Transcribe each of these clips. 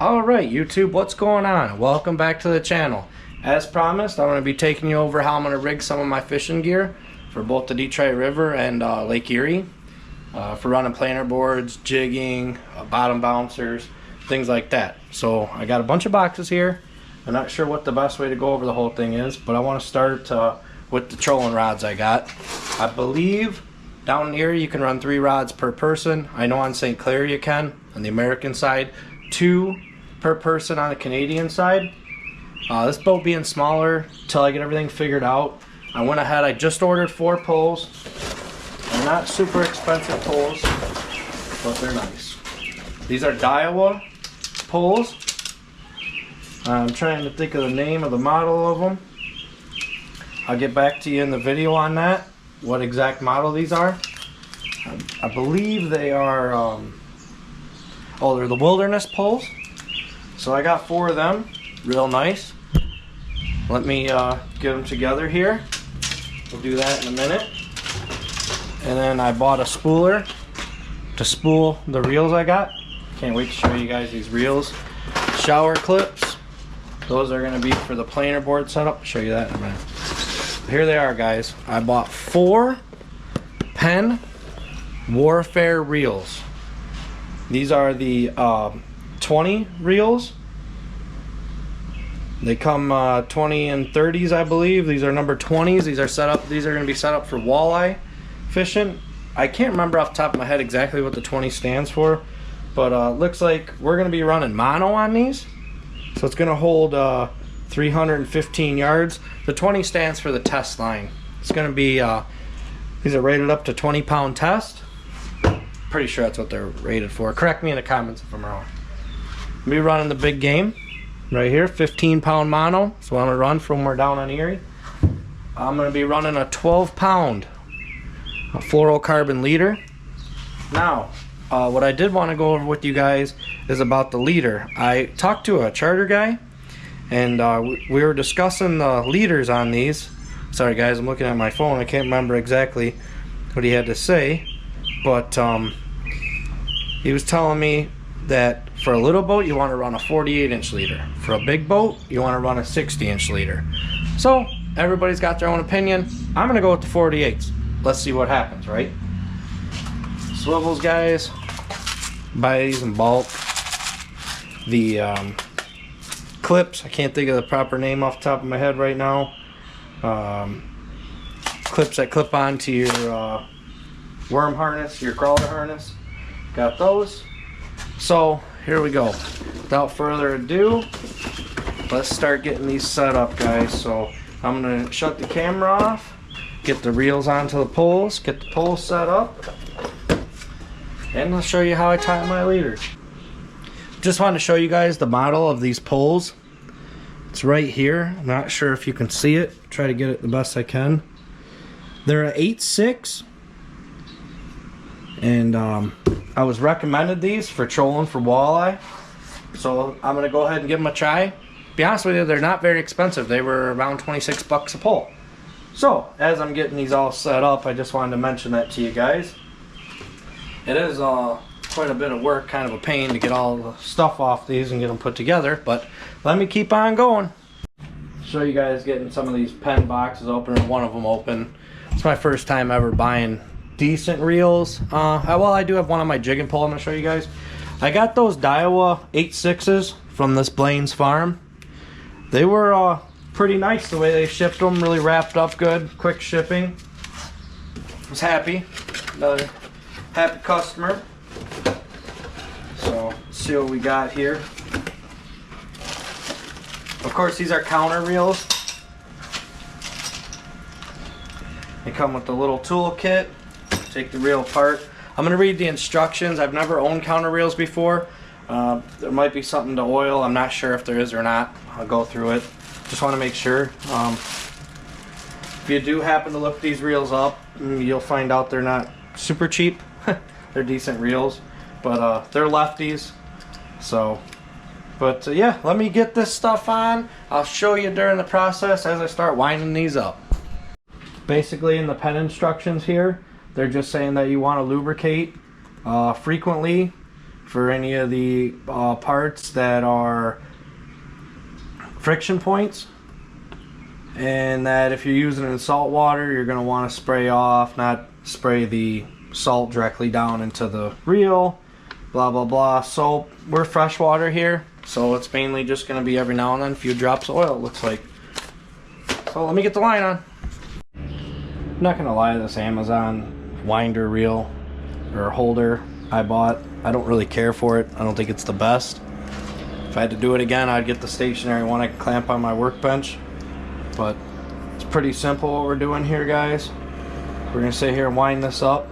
Alright YouTube, what's going on? Welcome back to the channel. As promised, I'm going to be taking you over how I'm going to rig some of my fishing gear for both the Detroit River and Lake Erie. For running planer boards, jigging, bottom bouncers, things like that. So I got a bunch of boxes here. I'm not sure what the best way to go over the whole thing is, but I want to start with the trolling rods I got. I believe down in Erie you can run 3 rods per person. I know on St. Clair you can, on the American side. 2 per person on the Canadian side. This boat being smaller till I get everything figured out, I went ahead, I just ordered 4 poles. They're not super expensive poles, but they're nice. These are Daiwa poles. I'm trying to think of the name of the model of them. I'll get back to you in the video on that, what exact model these are. I believe they are, oh, they're the Wilderness poles. So I got 4 of them, real nice. Let me get them together here. We'll do that in a minute. And then I bought a spooler to spool the reels I got. Can't wait to show you guys these reels. Shower clips. Those are going to be for the planer board setup. I'll show you that in a minute. Here they are, guys. I bought 4 Penn Warfare reels. These are the 20 reels. They come 20 and 30s, I believe. These are number 20s. These are set up. These are going to be set up for walleye fishing. I can't remember off the top of my head exactly what the 20 stands for, but looks like we're going to be running mono on these. So it's going to hold 315 yards. The 20 stands for the test line. It's going to be these are rated up to 20-pound test. Pretty sure that's what they're rated for. Correct me in the comments if I'm wrong. I'll be running the big game right here, 15-pound mono. So I'm going to run from we're down on Erie. I'm going to be running a 12-pound fluorocarbon leader. Now, what I did want to go over with you guys is about the leader. I talked to a charter guy, and we were discussing the leaders on these. Sorry guys, I'm looking at my phone. I can't remember exactly what he had to say, but he was telling me that for a little boat you want to run a 48-inch leader. For a big boat you want to run a 60-inch leader. So everybody's got their own opinion. I'm gonna go with the 48s. Let's see what happens, right? Swivels, guys. Buy these in bulk. The clips, I can't think of the proper name off the top of my head right now. Clips that clip onto your worm harness, your crawler harness. Got those. So here we go. Without further ado, let's start getting these set up, guys. So I'm gonna shut the camera off, get the reels onto the poles, get the poles set up, and I'll show you how I tie my leaders. Just wanted to show you guys the model of these poles. It's right here. I'm not sure if you can see it. Try to get it the best I can. They're an 8/6, and I was recommended these for trolling for walleye, so I'm gonna go ahead and give them a try. To be honest with you, they're not very expensive. They were around 26 bucks a pole. So as I'm getting these all set up, I just wanted to mention that to you guys. It is quite a bit of work, kind of a pain to get all the stuff off these and get them put together, but let me keep on going. Show you guys getting some of these Penn boxes open, or one of them open. It's my first time ever buying decent reels. Well, I do have one on my jigging pole I'm going to show you guys. I got those Daiwa 8/6s from this Blian's farm. They were pretty nice the way they shipped them, really wrapped up good, quick shipping. I was happy. Another happy customer. So let's see what we got here. Of course, these are counter reels. They come with the little tool kit. Take the reel apart. I'm going to read the instructions. I've never owned counter reels before. There might be something to oil. I'm not sure if there is or not. I'll go through it. Just want to make sure. If you do happen to look these reels up, you'll find out they're not super cheap. They're decent reels, but they're lefties. So, but yeah, let me get this stuff on. I'll show you during the process as I start winding these up. Basically, in the Penn instructions here, they're just saying that you want to lubricate frequently for any of the parts that are friction points, and that if you're using it in salt water, you're going to want to spray off, not spray the salt directly down into the reel, blah blah blah. So we're freshwater here, so it's mainly just going to be every now and then a few drops of oil, it looks like. So let me get the line on. I'm not going to lie, this Amazon winder reel or holder I bought, I don't really care for it. I don't think it's the best. If I had to do it again, I'd get the stationary one I can clamp on my workbench. But it's pretty simple what we're doing here, guys. We're going to sit here and wind this up.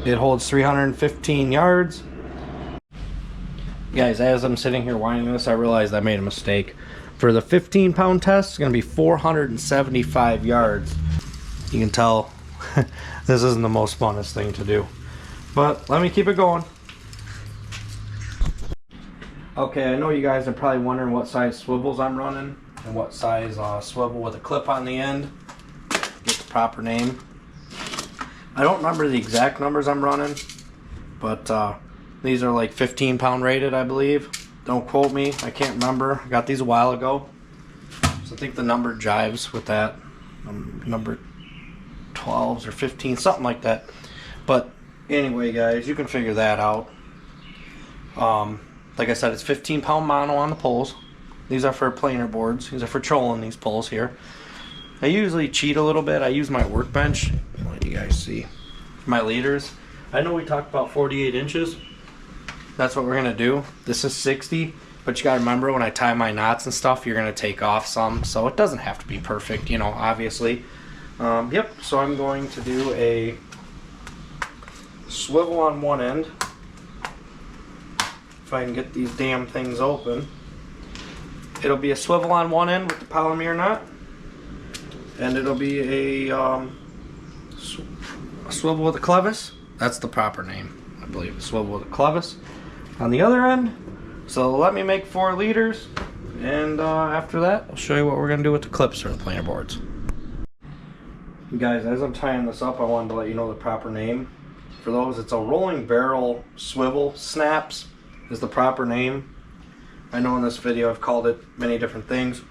It holds 315 yards. Guys, as I'm sitting here winding this, I realized I made a mistake. For the 15-pound test, it's going to be 475 yards. You can tell this isn't the most funnest thing to do. But let me keep it going. Okay, I know you guys are probably wondering what size swivels I'm running and what size swivel with a clip on the end. Get the proper name. I don't remember the exact numbers I'm running, but these are like 15-pound rated, I believe. Don't quote me, I can't remember. I got these a while ago, so I think the number jives with that. Number 12s or 15, something like that. But anyway, guys, you can figure that out. Like I said, it's 15-pound mono on the poles. These are for planer boards. These are for trolling these poles here. I usually cheat a little bit. I use my workbench. What do you guys see? My leaders. I know we talked about 48 inches. That's what we're going to do. This is 60, but you got to remember when I tie my knots and stuff, you're going to take off some, so it doesn't have to be perfect, you know, obviously. Yep, so I'm going to do a swivel on one end. If I can get these damn things open. It'll be a swivel on one end with the polymer knot, and it'll be a swivel with a clevis. That's the proper name, I believe. Swivel with a clevis on the other end. So let me make 4 liters, and after that I'll show you what we're going to do with the clips or the planer boards. Guys, as I'm tying this up, I wanted to let you know the proper name. For those, it's a rolling barrel swivel. Snaps is the proper name. I know in this video I've called it many different things.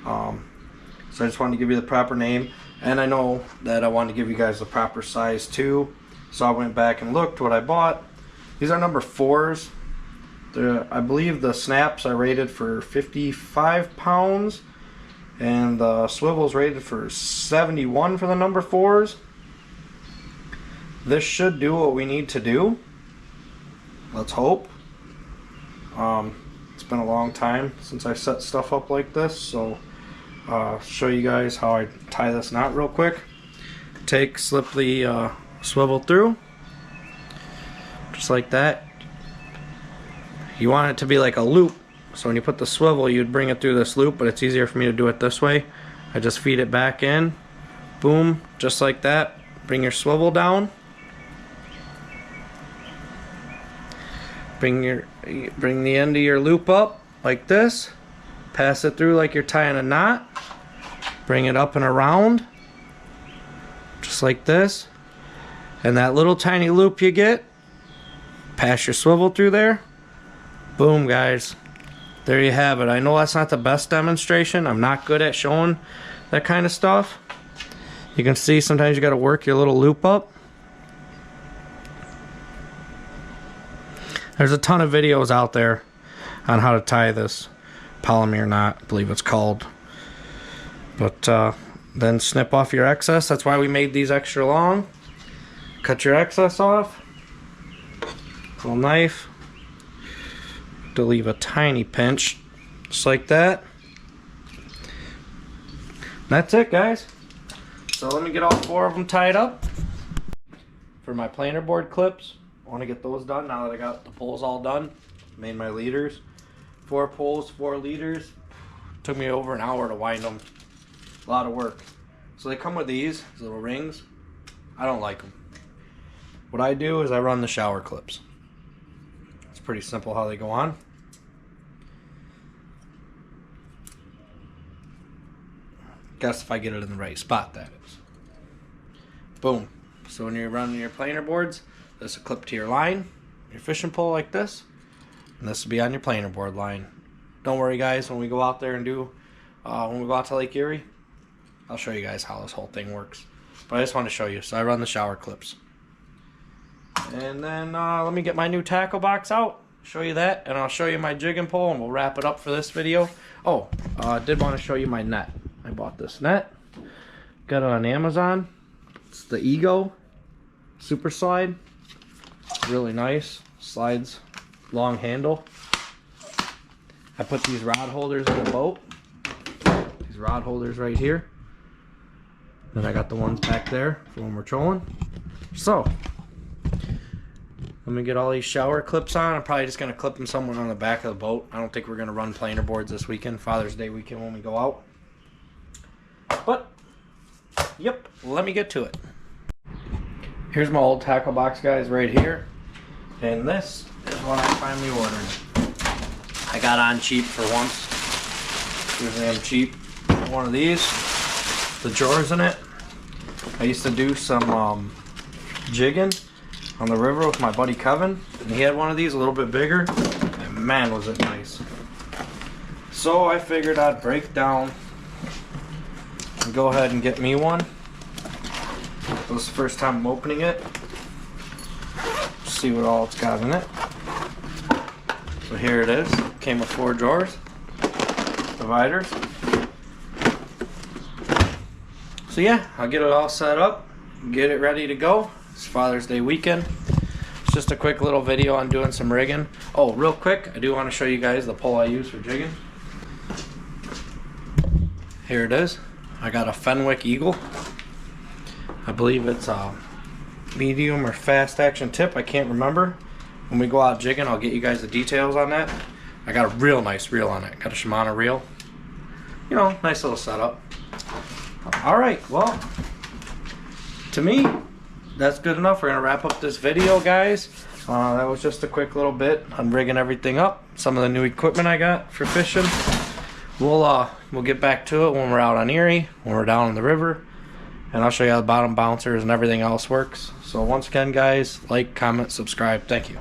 So I just wanted to give you the proper name. And I know that I wanted to give you guys the proper size too. So I went back and looked what I bought. These are number 4s. I believe the snaps are rated for 55 pounds. And the swivel's rated for 71 for the number 4s. This should do what we need to do. Let's hope. It's been a long time since I set stuff up like this, so show you guys how I tie this knot real quick. Slip the swivel through, just like that. You want it to be like a loop, so when you put the swivel, you'd bring it through this loop, but it's easier for me to do it this way. I just feed it back in, boom, just like that. Bring your swivel down. Bring the end of your loop up like this. Pass it through like you're tying a knot. Bring it up and around, just like this. And that little tiny loop you get, pass your swivel through there. Boom, guys. There you have it. I know that's not the best demonstration. I'm not good at showing that kind of stuff. You can see sometimes you got to work your little loop up. There's a ton of videos out there on how to tie this polymer knot, I believe it's called. But then snip off your excess. That's why we made these extra long. Cut your excess off. Little knife to leave a tiny pinch, just like that. That's it, guys. So let me get all 4 of them tied up. For my planer board clips, I want to get those done now that I got the poles all done. Made my leaders. 4 poles, 4 leaders. Took me over an hour to wind them. A lot of work. So they come with these little rings. I don't like them. What I do is I run the shower clips. It's pretty simple how they go on. Guess if I get it in the right spot, that is. Boom. So when you're running your planer boards, this will clip to your line. your fishing pole like this, and this will be on your planer board line. Don't worry guys, when we go out there and when we go out to Lake Erie, I'll show you guys how this whole thing works. But I just want to show you. So I run the shower clips. And then let me get my new tackle box out, show you that, and I'll show you my jigging pole, and we'll wrap it up for this video. Oh, I did want to show you my net. I bought this net. Got it on Amazon. It's the Ego Super Slide. Really nice. Slides, long handle. I put these rod holders in the boat. These rod holders right here. Then I got the ones back there for when we're trolling. So, let me get all these shower clips on. I'm probably just going to clip them somewhere on the back of the boat. I don't think we're going to run planer boards this weekend, Father's Day weekend when we go out. But, yep, let me get to it. Here's my old tackle box, guys, right here. And this is what I finally ordered. I got on cheap for once. Usually I'm cheap. One of these. The drawers in it. I used to do some jigging on the river with my buddy Kevin, and he had one of these a little bit bigger, and man was it nice. So I figured I'd break down and go ahead and get me one. This is the first time I'm opening it. See what all it's got in it. So here it is. Came with 4 drawers, dividers. So yeah, I'll get it all set up, get it ready to go. It's Father's Day weekend. It's just a quick little video on doing some rigging. Oh, real quick, I do want to show you guys the pole I use for jigging. Here it is. I got a Fenwick Eagle. I believe it's a medium or fast action tip. I can't remember. When we go out jigging, I'll get you guys the details on that. I got a real nice reel on it. Got a Shimano reel. You know, nice little setup. Alright, well, to me, that's good enough. We're going to wrap up this video, guys. That was just a quick little bit on rigging everything up. Some of the new equipment I got for fishing. We'll get back to it when we're out on Erie, when we're down in the river. And I'll show you how the bottom bouncers and everything else works. So once again, guys, like, comment, subscribe. Thank you.